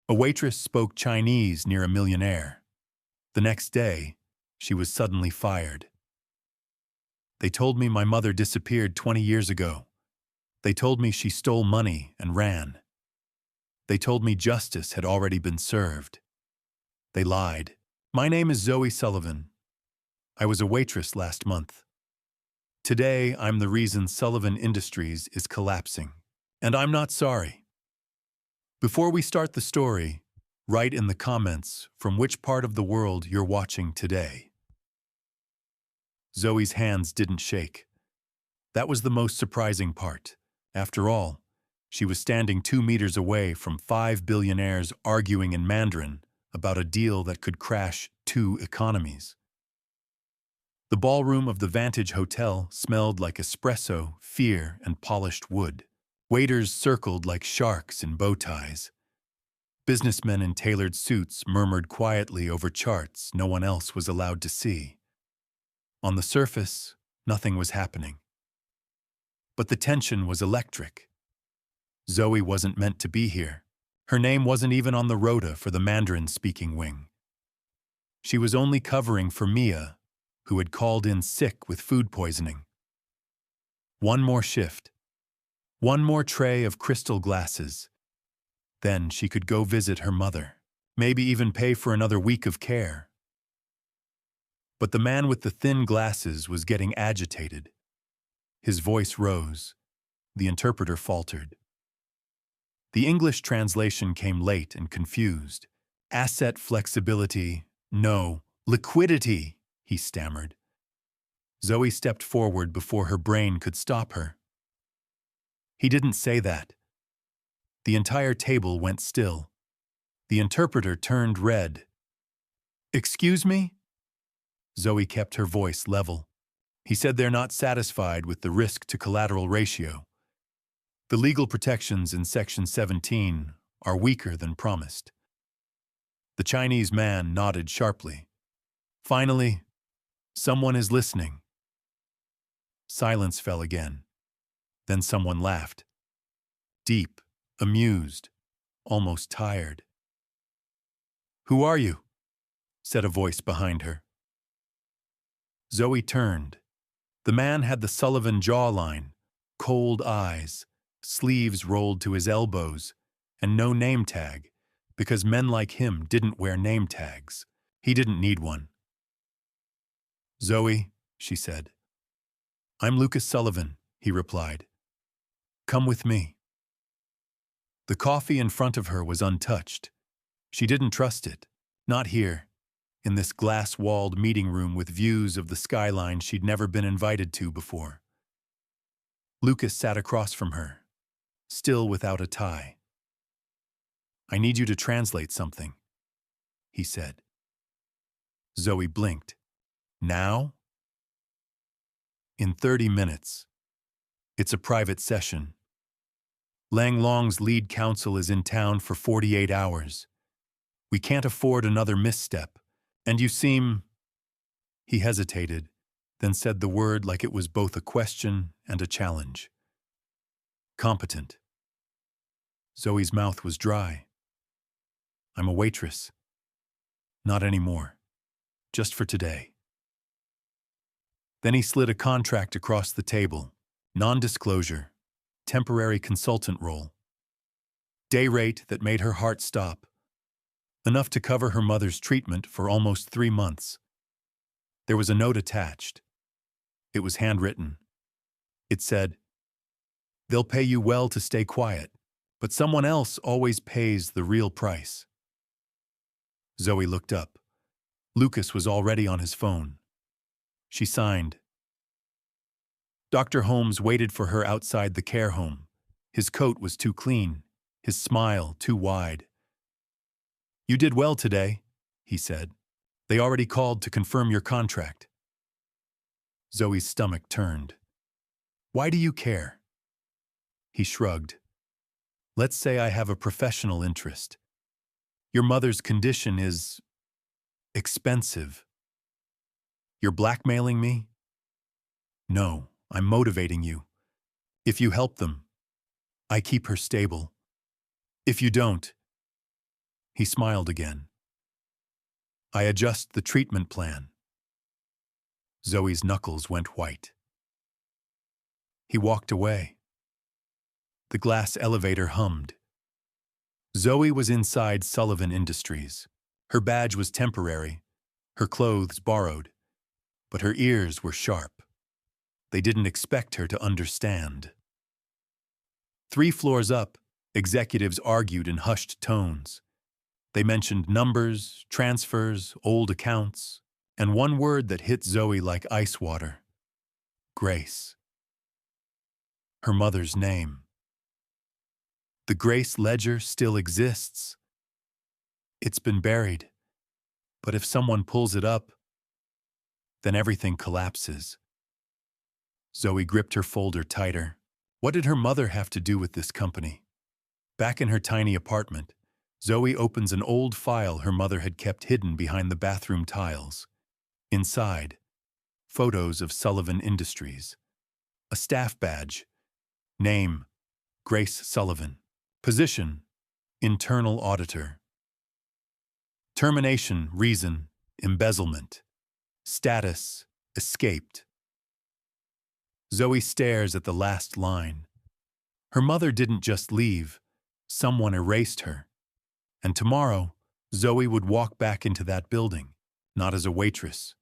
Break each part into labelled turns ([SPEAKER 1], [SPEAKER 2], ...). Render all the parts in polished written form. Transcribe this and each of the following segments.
[SPEAKER 1] A waitress spoke Chinese near a Millionaire. The next day, she was suddenly fired. They told me my mother disappeared 20 years ago. They told me she stole money and ran. They told me justice had already been served. They lied. My name is Zoe Sullivan. I was a waitress last month. Today, I'm the reason Sullivan Industries is collapsing. And I'm not sorry. Before we start the story, write in the comments from which part of the world you're watching today. Zoe's hands didn't shake. That was the most surprising part. After all, she was standing 2 meters away from 5 billionaires arguing in Mandarin about a deal that could crash 2 economies. The ballroom of the Vantage Hotel smelled like espresso, fear, and polished wood. Waiters circled like sharks in bow ties. Businessmen in tailored suits murmured quietly over charts no one else was allowed to see. On the surface, nothing was happening. But the tension was electric. Zoe wasn't meant to be here. Her name wasn't even on the rota for the Mandarin-speaking wing. She was only covering for Mia, who had called in sick with food poisoning. One more shift. One more tray of crystal glasses. Then she could go visit her mother, maybe even pay for another week of care. But the man with the thin glasses was getting agitated. His voice rose. The interpreter faltered. The English translation came late and confused. Asset flexibility, no, liquidity, he stammered. Zoe stepped forward before her brain could stop her. He didn't say that. The entire table went still. The interpreter turned red. Excuse me? Zoe kept her voice level. He said they're not satisfied with the risk-to-collateral ratio. The legal protections in Section 17 are weaker than promised. The Chinese man nodded sharply. Finally, someone is listening. Silence fell again. Then someone laughed. Deep, amused, almost tired. "Who are you?" said a voice behind her. Zoe turned. The man had the Sullivan jawline, cold eyes, sleeves rolled to his elbows, and no name tag, because men like him didn't wear name tags. He didn't need one. "Zoe," she said. "I'm Lucas Sullivan," he replied. "Come with me." The coffee in front of her was untouched. She didn't trust it. Not here, in this glass-walled meeting room with views of the skyline she'd never been invited to before. Lucas sat across from her, still without a tie. "I need you to translate something," he said. Zoe blinked. "Now?" "In 30 minutes. It's a private session. Lang Long's lead counsel is in town for 48 hours. We can't afford another misstep, and you seem—" He hesitated, then said the word like it was both a question and a challenge. "Competent." Zoe's mouth was dry. "I'm a waitress." "Not anymore. Just for today." Then he slid a contract across the table. Non-disclosure. Temporary consultant role. Day rate that made her heart stop. Enough to cover her mother's treatment for almost 3 months. There was a note attached. It was handwritten. It said, "They'll pay you well to stay quiet, but someone else always pays the real price." Zoe looked up. Lucas was already on his phone. She signed. Dr. Holmes waited for her outside the care home. His coat was too clean, his smile too wide. "You did well today," he said. "They already called to confirm your contract." Zoe's stomach turned. "Why do you care?" He shrugged. "Let's say I have a professional interest. Your mother's condition is expensive. You're blackmailing me?" "No, I'm motivating you. If you help them, I keep her stable. If you don't..." He smiled again. I adjust the treatment plan. Zoe's knuckles went white. He walked away. The glass elevator hummed. Zoe was inside Sullivan Industries. Her badge was temporary, her clothes borrowed, but her ears were sharp. They didn't expect her to understand. 3 floors up, executives argued in hushed tones. They mentioned numbers, transfers, old accounts, and one word that hit Zoe like ice water: Grace. Her mother's name. The Grace ledger still exists. It's been buried, but if someone pulls it up, then everything collapses. Zoe gripped her folder tighter. What did her mother have to do with this company? Back in her tiny apartment, Zoe opens an old file her mother had kept hidden behind the bathroom tiles. Inside, photos of Sullivan Industries. A staff badge. Name, Grace Sullivan. Position, internal auditor. Termination reason, embezzlement. Status, escaped. Zoe stares at the last line. Her mother didn't just leave, someone erased her. And tomorrow, Zoe would walk back into that building, not as a waitress,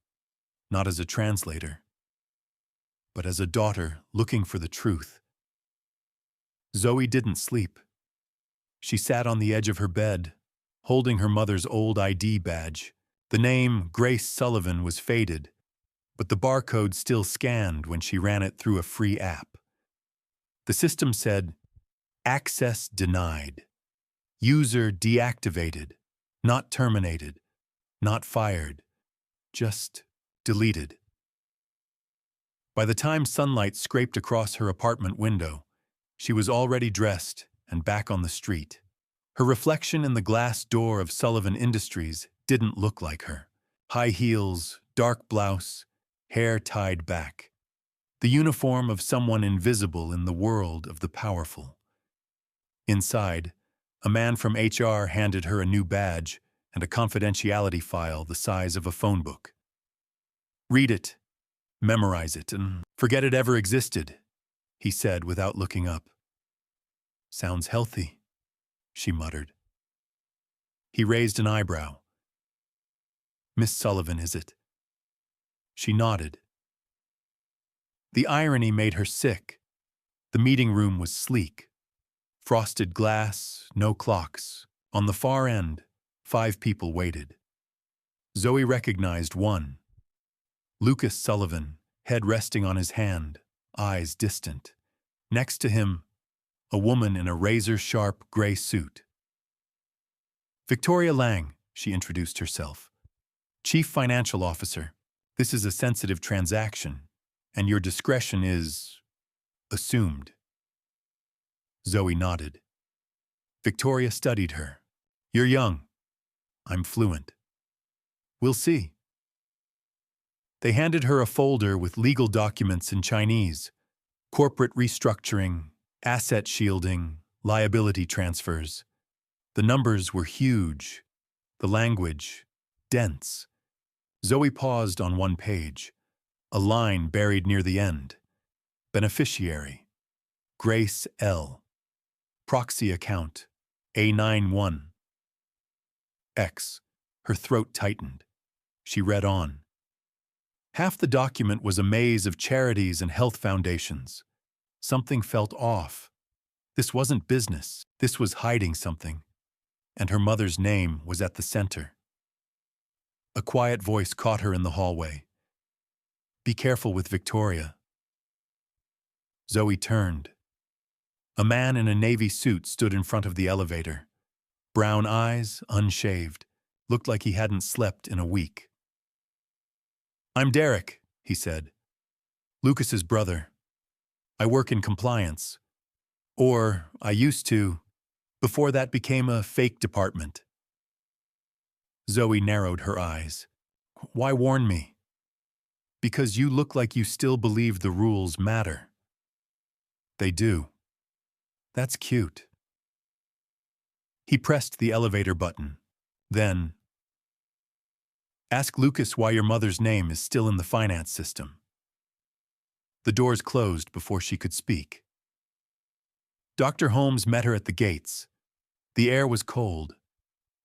[SPEAKER 1] not as a translator, but as a daughter looking for the truth. Zoe didn't sleep. She sat on the edge of her bed, holding her mother's old ID badge. The name Grace Sullivan was faded, but the barcode still scanned when she ran it through a free app. The system said, "Access denied. User deactivated. Not terminated. Not fired. Just deleted." By the time sunlight scraped across her apartment window, she was already dressed and back on the street. Her reflection in the glass door of Sullivan Industries didn't look like her. High heels, dark blouse, hair tied back. The uniform of someone invisible in the world of the powerful. Inside, a man from HR handed her a new badge and a confidentiality file the size of a phone book. "Read it, memorize it, and forget it ever existed," he said without looking up. "Sounds healthy," she muttered. He raised an eyebrow. "Miss Sullivan, is it?" She nodded. The irony made her sick. The meeting room was sleek. Frosted glass, no clocks. On the far end, 5 people waited. Zoe recognized one. Lucas Sullivan, head resting on his hand, eyes distant. Next to him, a woman in a razor-sharp gray suit. "Victoria Lang," she introduced herself. "Chief Financial Officer. This is a sensitive transaction, and your discretion is assumed." Zoe nodded. Victoria studied her. "You're young. I'm fluent. We'll see." They handed her a folder with legal documents in Chinese: corporate restructuring, asset shielding, liability transfers. The numbers were huge. The language, dense. Zoe paused on one page. A line buried near the end. Beneficiary, Grace L. Proxy account, A91. X. Her throat tightened. She read on. Half the document was a maze of charities and health foundations. Something felt off. This wasn't business. This was hiding something. And her mother's name was at the center. A quiet voice caught her in the hallway. "Be careful with Victoria." Zoe turned. A man in a navy suit stood in front of the elevator. Brown eyes, unshaved, looked like he hadn't slept in a week. "I'm Derek," he said. "Lucas's brother. I work in compliance. Or I used to, before that became a fake department." Zoe narrowed her eyes. "Why warn me?" "Because you look like you still believe the rules matter." "They do." "That's cute." He pressed the elevator button. Then, ask Lucas why your mother's name is still in the finance system. The doors closed before she could speak. Dr. Holmes met her at the gates. The air was cold.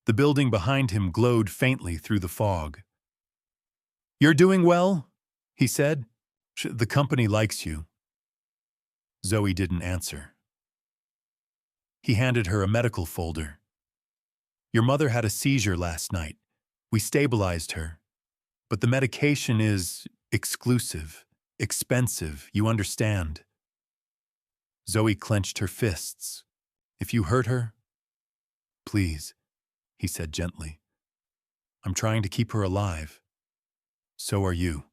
[SPEAKER 1] The building behind him glowed faintly through the fog. "You're doing well?" he said. "The company likes you." Zoe didn't answer. He handed her a medical folder. "Your mother had a seizure last night. We stabilized her. But the medication is exclusive, expensive, you understand." Zoe clenched her fists. "If you hurt her, please," he said gently. "I'm trying to keep her alive. So are you.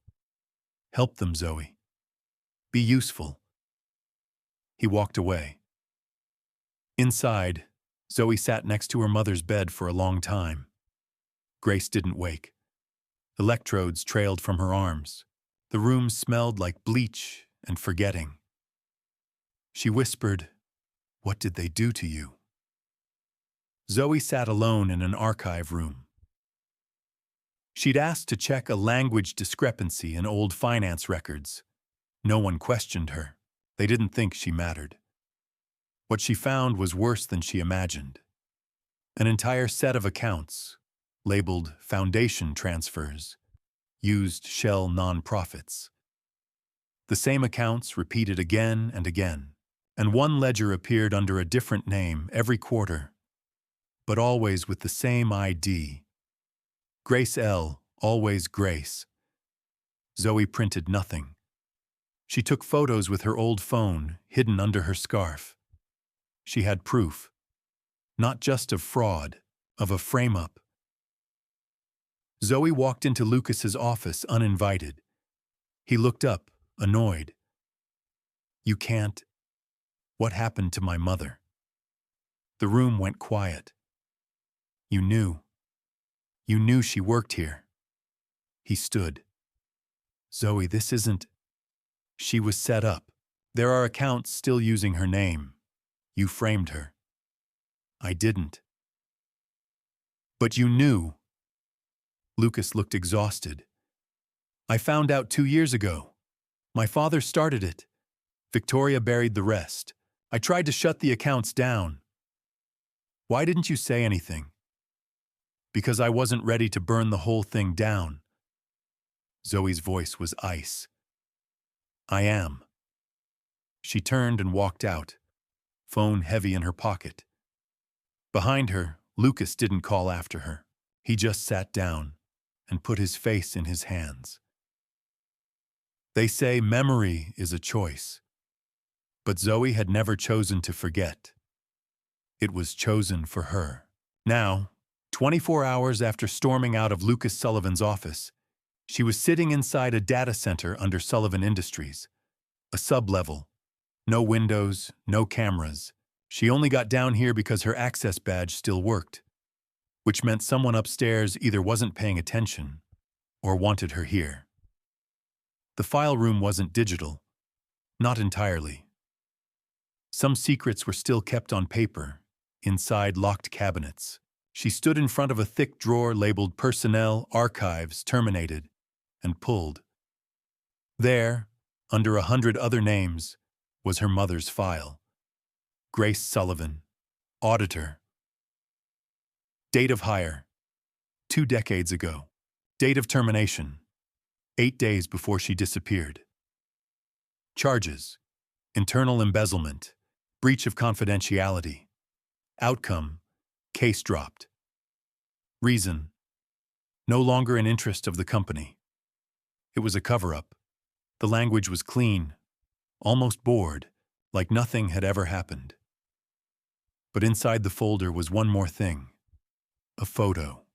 [SPEAKER 1] Help them, Zoe. Be useful." He walked away. Inside, Zoe sat next to her mother's bed for a long time. Grace didn't wake. Electrodes trailed from her arms. The room smelled like bleach and forgetting. She whispered, "What did they do to you?" Zoe sat alone in an archive room. She'd asked to check a language discrepancy in old finance records. No one questioned her. They didn't think she mattered. What she found was worse than she imagined. An entire set of accounts, labeled foundation transfers, used shell nonprofits. The same accounts repeated again and again, and one ledger appeared under a different name every quarter, but always with the same ID. Grace L., always Grace. Zoe printed nothing. She took photos with her old phone, hidden under her scarf. She had proof, not just of fraud, of a frame-up. Zoe walked into Lucas's office uninvited. He looked up, annoyed. "You can't. What happened to my mother?" The room went quiet. "You knew. You knew she worked here." He stood. "Zoe, this isn't..." "She was set up. There are accounts still using her name. You framed her." "I didn't." "But you knew." Lucas looked exhausted. "I found out 2 years ago. My father started it. Victoria buried the rest. I tried to shut the accounts down." "Why didn't you say anything?" "Because I wasn't ready to burn the whole thing down." Zoe's voice was ice. "I am." She turned and walked out, phone heavy in her pocket. Behind her, Lucas didn't call after her. He just sat down and put his face in his hands. They say memory is a choice. But Zoe had never chosen to forget. It was chosen for her. Now, 24 hours after storming out of Lucas Sullivan's office, she was sitting inside a data center under Sullivan Industries, a sub-level. No windows, no cameras. She only got down here because her access badge still worked, which meant someone upstairs either wasn't paying attention or wanted her here. The file room wasn't digital. Not entirely. Some secrets were still kept on paper, inside locked cabinets. She stood in front of a thick drawer labeled Personnel Archives Terminated and pulled. There, under 100 other names, was her mother's file. Grace Sullivan, auditor. Date of hire, 2 decades ago. Date of termination, 8 days before she disappeared. Charges, internal embezzlement, breach of confidentiality. Outcome, case dropped. Reason, no longer an interest of the company. It was a cover-up. The language was clean, almost bored, like nothing had ever happened. But inside the folder was one more thing. A photo.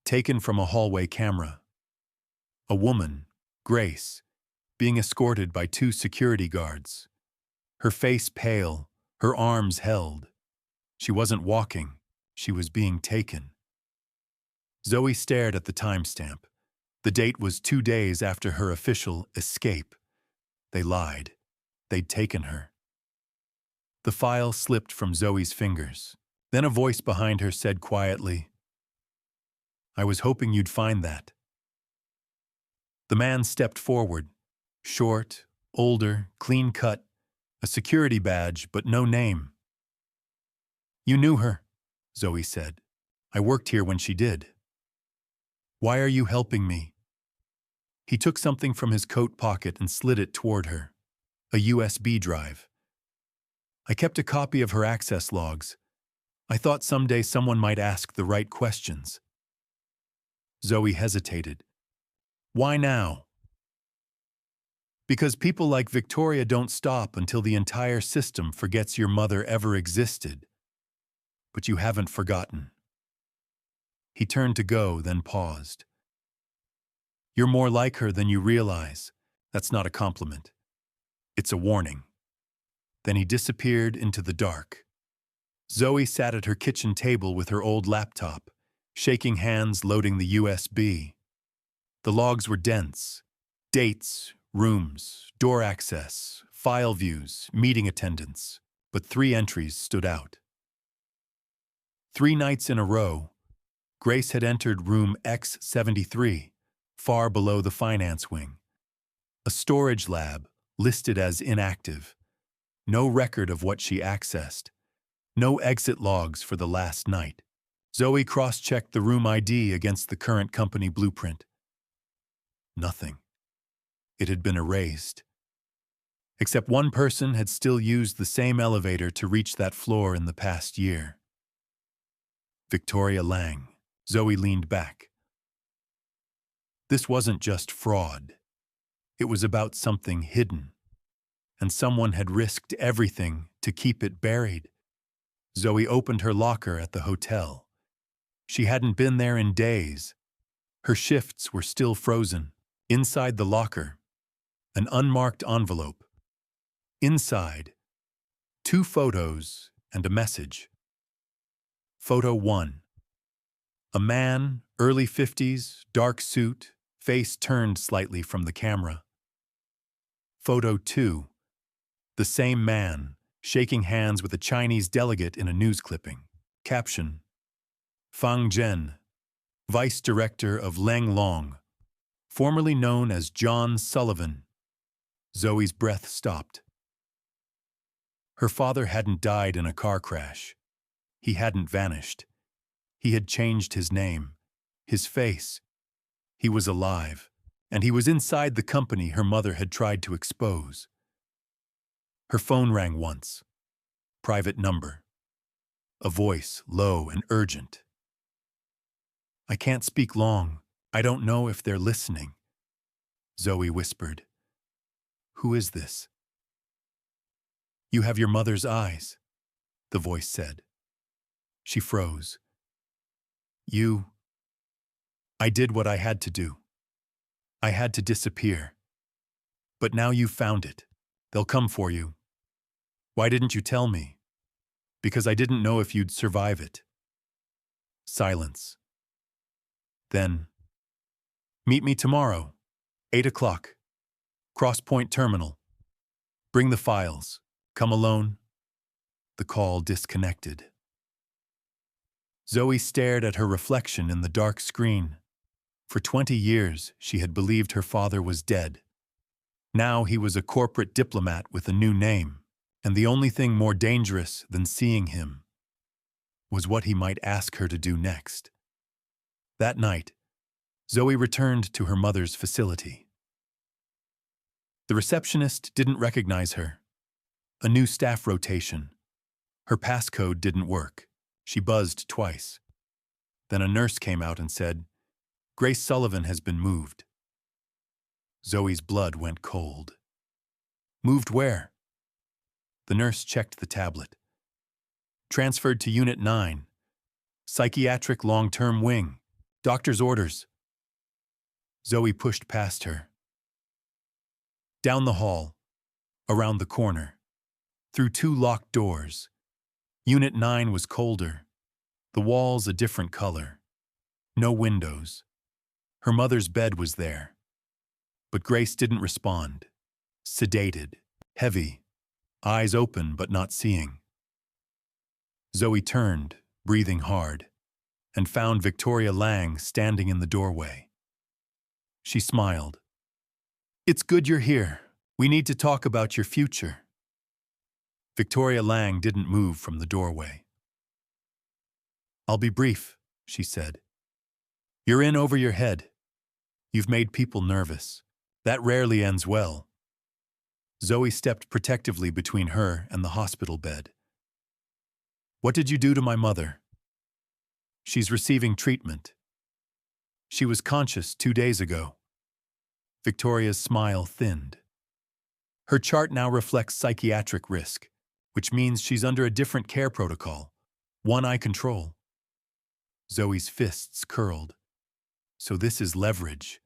[SPEAKER 1] Taken from a hallway camera. A woman, Grace, being escorted by 2 security guards. Her face pale, her arms held. She wasn't walking, she was being taken. Zoe stared at the timestamp. The date was 2 days after her official escape. They lied. They'd taken her. The file slipped from Zoe's fingers. Then a voice behind her said quietly, "I was hoping you'd find that." The man stepped forward, short, older, clean-cut, a security badge, but no name. "You knew her," Zoe said. "I worked here when she did." "Why are you helping me?" He took something from his coat pocket and slid it toward her, a USB drive. "I kept a copy of her access logs. I thought someday someone might ask the right questions." Zoe hesitated. "Why now?" "Because people like Victoria don't stop until the entire system forgets your mother ever existed. But you haven't forgotten." He turned to go, then paused. "You're more like her than you realize. That's not a compliment. It's a warning." Then he disappeared into the dark. Zoe sat at her kitchen table with her old laptop, shaking hands loading the USB. The logs were dense. Dates, rooms, door access, file views, meeting attendance. But 3 entries stood out. 3 nights in a row, Grace had entered room X73, far below the finance wing. A storage lab listed as inactive. No record of what she accessed. No exit logs for the last night. Zoe cross-checked the room ID against the current company blueprint. Nothing. It had been erased. Except one person had still used the same elevator to reach that floor in the past year. Victoria Lang. Zoe leaned back. This wasn't just fraud. It was about something hidden. And someone had risked everything to keep it buried. Zoe opened her locker at the hotel. She hadn't been there in days. Her shifts were still frozen. Inside the locker, an unmarked envelope. Inside, 2 photos and a message. Photo 1. A man, early 50s, dark suit, face turned slightly from the camera. Photo 2. The same man, shaking hands with a Chinese delegate in a news clipping. Caption: Fang Zhen, Vice Director of Leng Long, formerly known as John Sullivan. Zoe's breath stopped. Her father hadn't died in a car crash. He hadn't vanished. He had changed his name, his face. He was alive, and he was inside the company her mother had tried to expose. Her phone rang once. Private number. A voice, low and urgent. "I can't speak long. I don't know if they're listening." Zoe whispered. "Who is this?" "You have your mother's eyes," the voice said. She froze. I did what I had to do. I had to disappear. But now you've found it. They'll come for you. Why didn't you tell me?" "Because I didn't know if you'd survive it." Silence. Then, "Meet me tomorrow, 8 o'clock. Cross Point Terminal. Bring the files. Come alone." The call disconnected. Zoe stared at her reflection in the dark screen. For 20 years, she had believed her father was dead. Now he was a corporate diplomat with a new name, and the only thing more dangerous than seeing him was what he might ask her to do next. That night, Zoe returned to her mother's facility. The receptionist didn't recognize her. A new staff rotation. Her passcode didn't work. She buzzed twice. Then a nurse came out and said, "Grace Sullivan has been moved." Zoe's blood went cold. "Moved where?" The nurse checked the tablet. "Transferred to Unit 9. Psychiatric long-term wing. Doctor's orders." Zoe pushed past her. Down the hall, around the corner, through 2 locked doors. Unit 9 was colder, the walls a different color. No windows. Her mother's bed was there. But Grace didn't respond. Sedated, heavy, eyes open but not seeing. Zoe turned, breathing hard, and found Victoria Lang standing in the doorway. She smiled. "It's good you're here. We need to talk about your future." Victoria Lang didn't move from the doorway. "I'll be brief," she said. "You're in over your head. You've made people nervous. That rarely ends well." Zoe stepped protectively between her and the hospital bed. "What did you do to my mother?" "She's receiving treatment. She was conscious 2 days ago." Victoria's smile thinned. "Her chart now reflects psychiatric risk, which means she's under a different care protocol, one I control." Zoe's fists curled. "So this is leverage.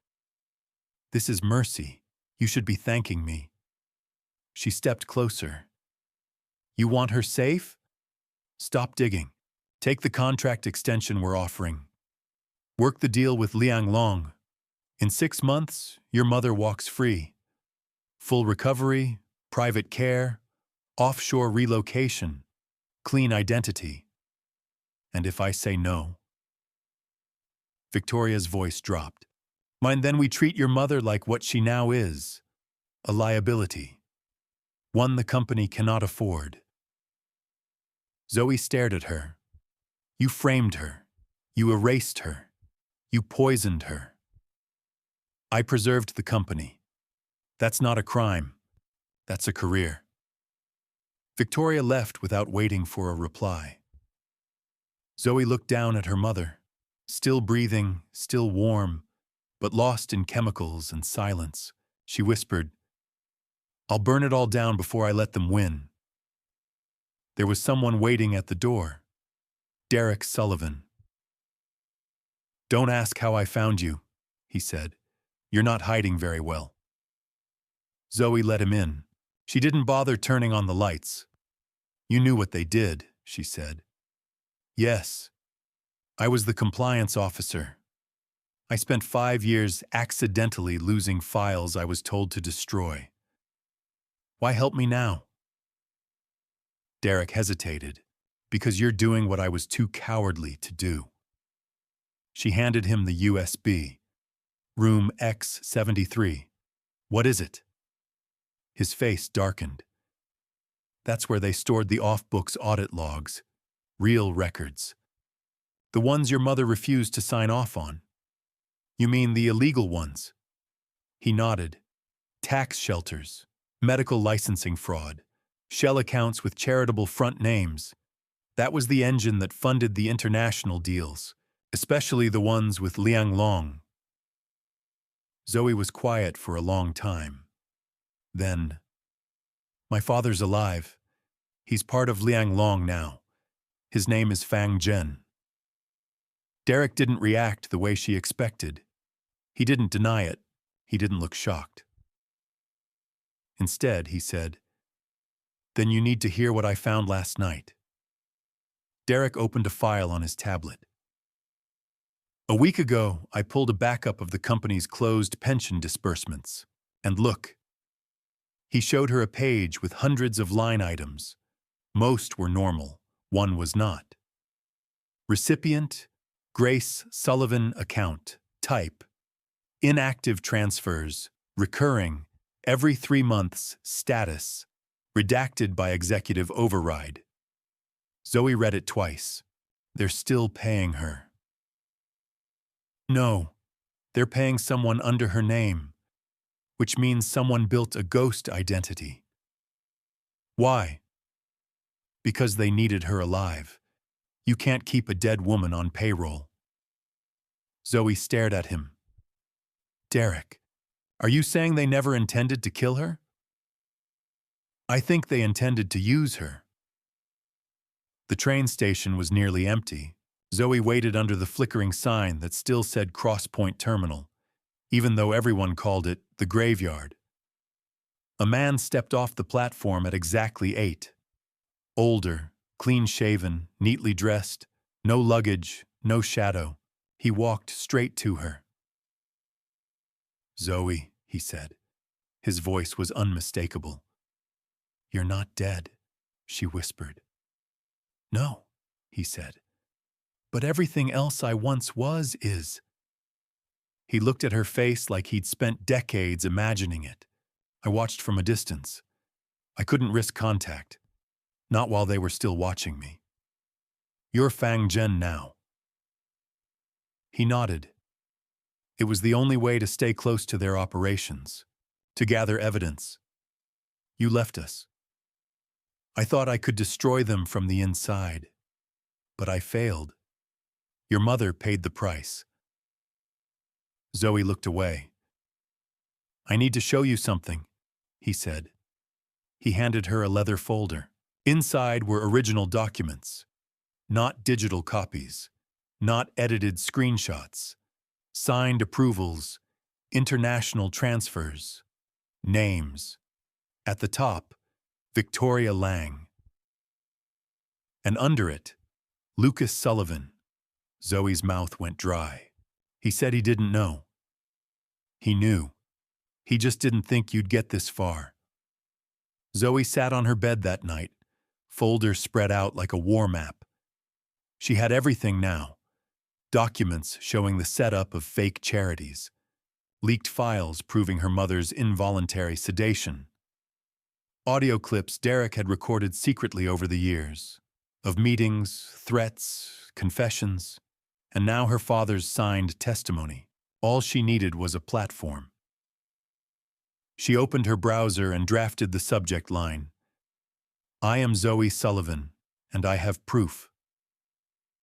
[SPEAKER 1] This is mercy. You should be thanking me." She stepped closer. "You want her safe? Stop digging. Take the contract extension we're offering. Work the deal with Liang Long. In 6 months, your mother walks free. Full recovery, private care, offshore relocation, clean identity. And if I say no?" Victoria's voice dropped. "Mind, then we treat your mother like what she now is, a liability. One the company cannot afford." Zoe stared at her. "You framed her. You erased her. You poisoned her. I preserved the company. That's not a crime. That's a career." Victoria left without waiting for a reply. Zoe looked down at her mother, still breathing, still warm, but lost in chemicals and silence. She whispered, "I'll burn it all down before I let them win." There was someone waiting at the door. Derek Sullivan. "Don't ask how I found you," he said. "You're not hiding very well." Zoe let him in. She didn't bother turning on the lights. "You knew what they did," she said. "Yes. I was the compliance officer. I spent 5 years accidentally losing files I was told to destroy. Why help me now?" Derek hesitated. "Because you're doing what I was too cowardly to do." She handed him the USB. "Room X73. What is it?" His face darkened. "That's where they stored the off-books audit logs. Real records. The ones your mother refused to sign off on." "You mean the illegal ones?" He nodded. "Tax shelters, medical licensing fraud, shell accounts with charitable front names. That was the engine that funded the international deals, especially the ones with Liang Long." Zoe was quiet for a long time. Then, "My father's alive. He's part of Liang Long now. His name is Fang Zhen." Derek didn't react the way she expected. He didn't deny it. He didn't look shocked. Instead, he said, "Then you need to hear what I found last night." Derek opened a file on his tablet. "A week ago, I pulled a backup of the company's closed pension disbursements. And look." He showed her a page with hundreds of line items. Most were normal. One was not. Recipient, Grace Sullivan account. Type, inactive transfers. Recurring, every 3 months. Status, redacted by executive override. Zoe read it twice. They're still paying her. No, they're paying someone under her name, which means someone built a ghost identity. Why? Because they needed her alive. You can't keep a dead woman on payroll. Zoe stared at him. "Derek, are you saying they never intended to kill her?" "I think they intended to use her." The train station was nearly empty. Zoe waited under the flickering sign that still said Cross Point Terminal, even though everyone called it the graveyard. A man stepped off the platform at exactly 8. Older, clean-shaven, neatly dressed, no luggage, no shadow. He walked straight to her. "Zoe," he said. His voice was unmistakable. "You're not dead," she whispered. "No," he said. But everything else I once was is. He looked at her face like he'd spent decades imagining it. I watched from a distance. I couldn't risk contact. Not while they were still watching me. You're Fang Zhen now. He nodded. It was the only way to stay close to their operations, to gather evidence. You left us. I thought I could destroy them from the inside, but I failed. Your mother paid the price. Zoe looked away. I need to show you something, he said. He handed her a leather folder. Inside were original documents, not digital copies, not edited screenshots, signed approvals, international transfers, names. At the top, Victoria Lang. And under it, Lucas Sullivan. Zoe's mouth went dry. He said he didn't know. He knew. He just didn't think you'd get this far. Zoe sat on her bed that night, folders spread out like a war map. She had everything now. Documents showing the setup of fake charities. Leaked files proving her mother's involuntary sedation. Audio clips Derek had recorded secretly over the years. Of meetings, threats, confessions. And now her father's signed testimony. All she needed was a platform. She opened her browser and drafted the subject line. I am Zoe Sullivan, and I have proof.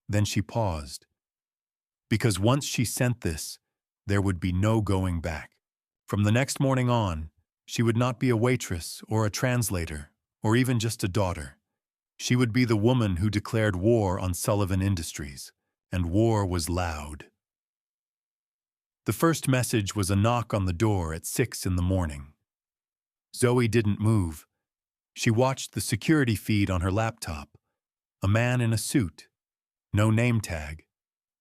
[SPEAKER 1] Then she paused. Because once she sent this, there would be no going back. From the next morning on, she would not be a waitress or a translator or even just a daughter. She would be the woman who declared war on Sullivan Industries, and war was loud. The first message was a knock on the door at 6 in the morning. Zoe didn't move. She watched the security feed on her laptop. A man in a suit. No name tag.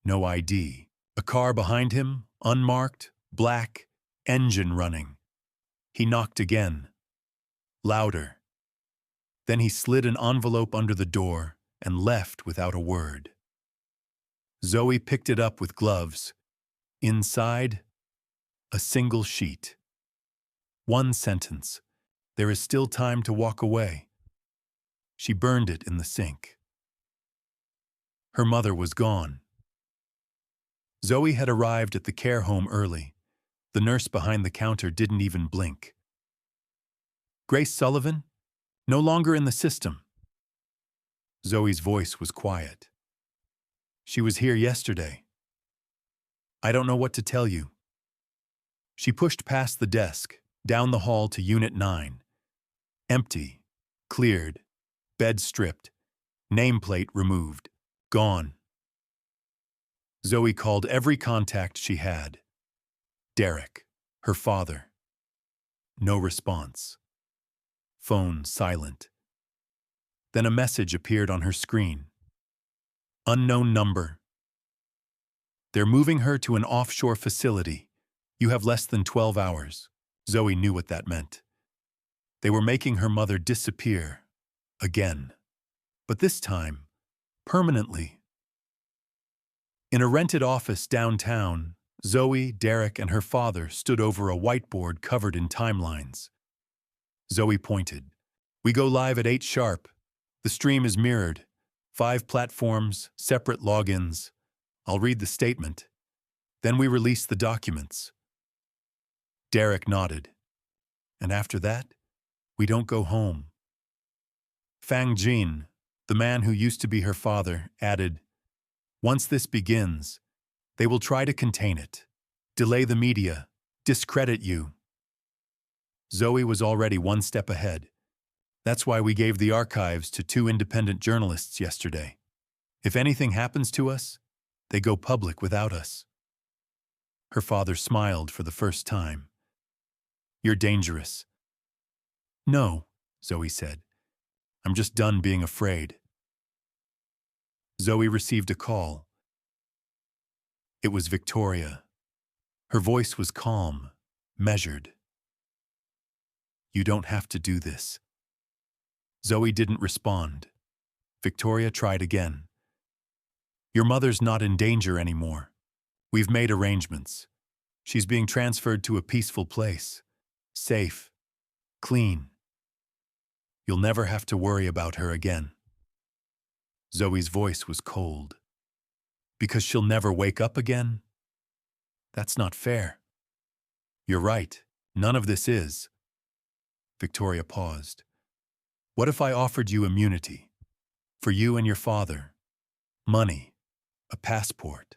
[SPEAKER 1] No ID. A car behind him, unmarked, black, engine running. He knocked again. Louder. Then he slid an envelope under the door and left without a word. Zoe picked it up with gloves. Inside, a single sheet. One sentence. There is still time to walk away. She burned it in the sink. Her mother was gone. Zoe had arrived at the care home early. The nurse behind the counter didn't even blink. Grace Sullivan? No longer in the system. Zoe's voice was quiet. She was here yesterday. I don't know what to tell you. She pushed past the desk, down the hall to Unit 9. Empty, cleared, bed stripped, nameplate removed, gone. Zoe called every contact she had. Derek, her father. No response. Phone silent. Then a message appeared on her screen. Unknown number. They're moving her to an offshore facility. You have less than 12 hours. Zoe knew what that meant. They were making her mother disappear. Again. But this time, permanently. In a rented office downtown, Zoe, Derek, and her father stood over a whiteboard covered in timelines. Zoe pointed. We go live at 8 sharp. The stream is mirrored. 5 platforms, separate logins. I'll read the statement. Then we release the documents. Derek nodded. And after that, we don't go home. Fang Jin, the man who used to be her father, added, once this begins, they will try to contain it, delay the media, discredit you. Zoe was already one step ahead. That's why we gave the archives to 2 independent journalists yesterday. If anything happens to us, they go public without us. Her father smiled for the first time. You're dangerous. No, Zoe said. I'm just done being afraid. Zoe received a call. It was Victoria. Her voice was calm, measured. You don't have to do this. Zoe didn't respond. Victoria tried again. Your mother's not in danger anymore. We've made arrangements. She's being transferred to a peaceful place. Safe. Clean. You'll never have to worry about her again. Zoe's voice was cold. Because she'll never wake up again? That's not fair. You're right. None of this is. Victoria paused. What if I offered you immunity? For you and your father. Money. A passport.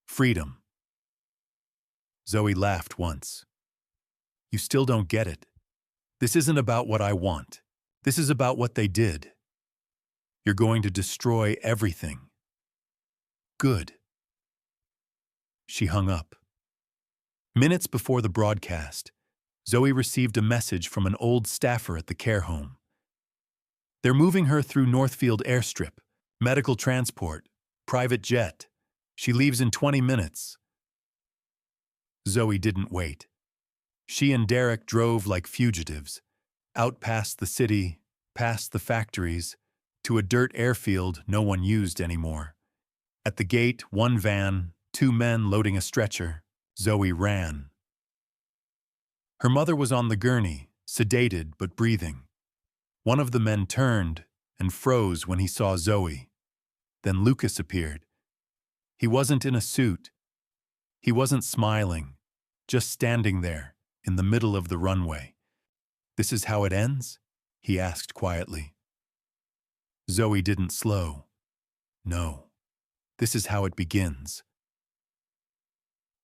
[SPEAKER 1] Freedom. Zoe laughed once. You still don't get it. This isn't about what I want. This is about what they did. You're going to destroy everything. Good. She hung up. Minutes before the broadcast, Zoe received a message from an old staffer at the care home. They're moving her through Northfield Airstrip, medical transport, private jet. She leaves in 20 minutes. Zoe didn't wait. She and Derek drove like fugitives, out past the city, past the factories, to a dirt airfield no one used anymore. At the gate, one van, two men loading a stretcher. Zoe ran. Her mother was on the gurney, sedated but breathing. One of the men turned and froze when he saw Zoe. Then Lucas appeared. He wasn't in a suit. He wasn't smiling, just standing there in the middle of the runway. This is how it ends? He asked quietly. Zoe didn't slow. No, this is how it begins.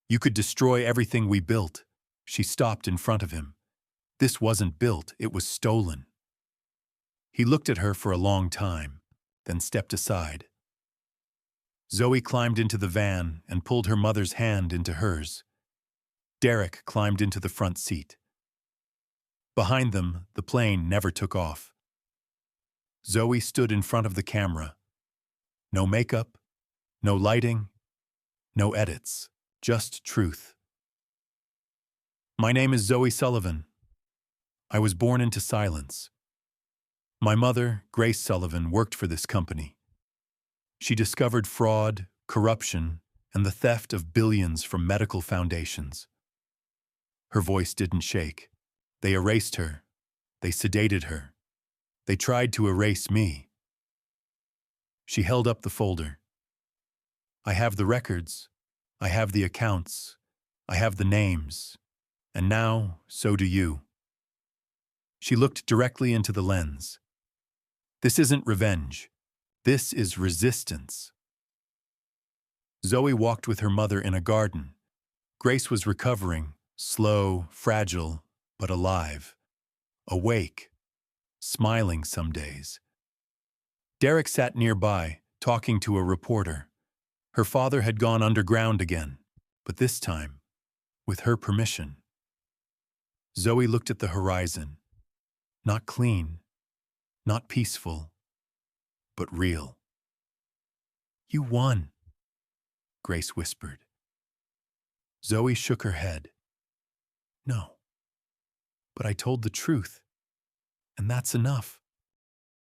[SPEAKER 1] You could destroy everything we built. She stopped in front of him. This wasn't built, it was stolen. He looked at her for a long time, then stepped aside. Zoe climbed into the van and pulled her mother's hand into hers. Derek climbed into the front seat. Behind them, the plane never took off. Zoe stood in front of the camera. No makeup, no lighting, no edits, just truth. My name is Zoe Sullivan. I was born into silence. My mother, Grace Sullivan, worked for this company. She discovered fraud, corruption, and the theft of billions from medical foundations. Her voice didn't shake. They erased her. They sedated her. They tried to erase me. She held up the folder. I have the records. I have the accounts. I have the names. And now, so do you. She looked directly into the lens. This isn't revenge. This is resistance. Zoe walked with her mother in a garden. Grace was recovering, slow, fragile, but alive. Awake, smiling some days. Derek sat nearby, talking to a reporter. Her father had gone underground again, but this time, with her permission. Zoe looked at the horizon. Not clean, not peaceful, but real. You won, Grace whispered. Zoe shook her head. No, but I told the truth, and that's enough.